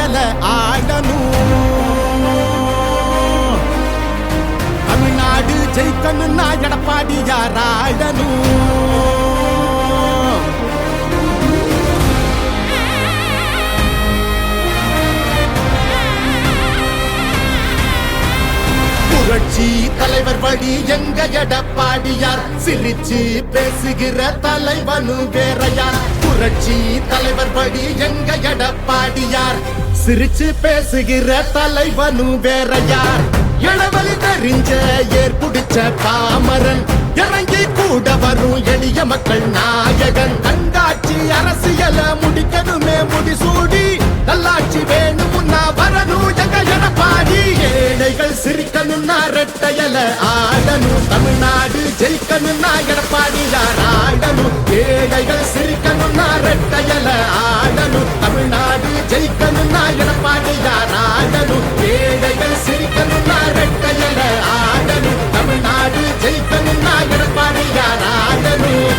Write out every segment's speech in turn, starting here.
ரெட்டையல ஆடணும். தமிழ்நாடு ஜெயிக்கணும்னா எடப்பாடியார் ஆடணும். புரட்சி தலைவர் வழி எங்க எடப்பாடியார், சிரிச்சு பேசுகிற தலைவனு வேறையார். புரட்சி தலைவர் வழி எங்க எடப்பாடியார், சிரிச்சு பேசுகிற தலைவனு வேறையார். இளவலி தெரிஞ்ச ஏற்புடிச்ச பாமரன், இறங்கி கூட வரும் எளிய மக்கள் நாயகன். கண்காட்சி அரசியல முடிக்கணுமே முடிசூடி, நல்லாட்சி வேணும்னா வரணும் எங்க எடப்பாடி. ஏழைகள் சிரிக்கணும்னா ரெட்டையல ஆடணும். தமிழ்நாடு ஜெயிக்கணும்னா எடப்பாடியார் ஆடணும். ஏழைகள் சிரிக்கணும்னா ரெட்டையல ஆடணும். தமிழ்நாடு ஜெயிக்கணும்னா எடப்பாடியார் ஆடணும். ஏழைகள் சிரிக்கணும்னா ரெட்டையல ஆடணும். தமிழ்நாடு ஜெயிக்கணும்னா எடப்பாடியார் ஆடணும்.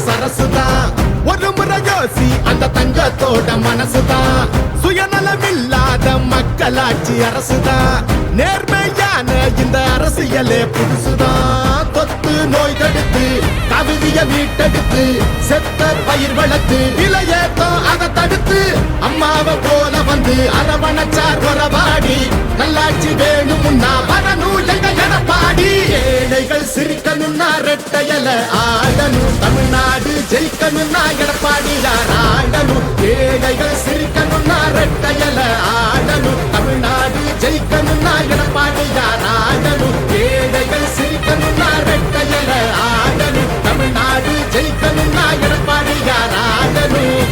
சரசுதான் ஒரு முறை யோசி, அந்த தங்கத்தோட மனசுதான். சுயநலமில்லாத மக்களாட்சி அரசுதான். நேர்மையான இந்த அரசியலே புதுசுதான். தொத்து நோய் தடுத்து கவிதைய வீட்டெடுத்து, செத்த பயிர் வளர்த்து இளையேத்தம் அதை தடுத்து, அம்மாவை போல வந்து அரவணைச்சார் உறவாடி. நல்லாட்சி வேணும்னா வரணும் எங்க எடப்பாடி. ஏழைகள் சிரிக்கணும்னா ரெட்டையல ஆடணும். தமிழ்நாடு ஜெயிக்கணும்னா எடப்பாடியார் ஆடணும். ஏழைகள் சிரிக்கணும்னா ரெட்டையல ஆடணும். தமிழ்நாடு ஜெயிக்கணும்னா எடப்பாடியார் ஆடணும். ஏழைகள் சிரிக்கணும்னா ரெட்டையல ஆடணும். தமிழ்நாடு ஜெயிக்கணும்னா எடப்பாடியார் ஆடணும்.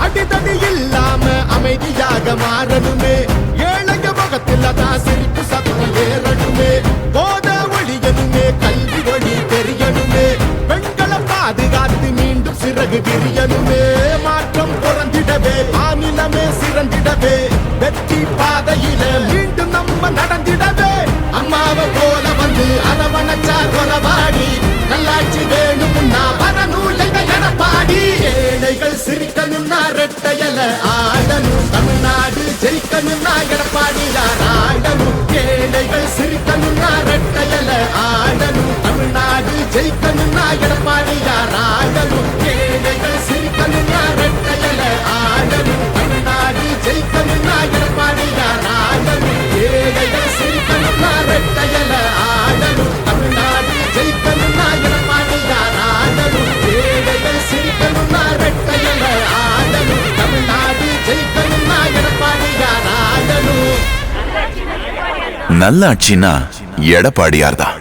அடிதடி இல்லாம அமைதியாக மாறணுமே, ஏழைய முகத்தில் தான் சிரிப்பு சத்தம் ஏறணுமே. போத ஒழியணுமே, கல்வி வழி தெரியணுமே, பெண்களை பாதுகாத்து மீண்டும் சிறகு விரியணுமே. மாற்றம் புறந்திடவே, மாநிலமே சிறந்திடவே, வெற்றி பாதையில மீண்டும் நம்ம நடந்திடவே. அம்மாவை போல வந்து அரவணைச்சார் உறவாடி. நல்லாட்சி வேணும்னா வரணும் எங்க எடப்பாடி. ஏழைகள் சிரிக்கணும்னா ரெட்டையல ஆடணும். தமிழ்நாடு ஜெயிக்கணும்னா எடப்பாடியார் ஆடணும். ஏழைகள் சிரிக்கணும்னா ரெட்டையல ஆடணும். தமிழ்நாடு ஜெயிக்கணும்னா எடப்பாடியார் ஆடணும். ஏழைகள் சிரிக்கணும்னா ரெட்டையல ஆடணும். தமிழ்நாடு ஜெயிக்கணும்னா எடப்பாடியார் ஆடணும். ஏழைகள் சிரிக்கணும்னா ரெட்டையல ஆடணும். தமிழ்நாடு ஜெயிக்கணும்னா எடப்பாடியார் ஆடணும். ஏழைகள் சிரிக்கணும்னா ரெட்டையல ஆடணும். தமிழ்நாடு ஜெயிக்கணும்னா எடப்பாடியார் ஆடணும். நல்லாட்சினா எடப்பாடியார் தான்.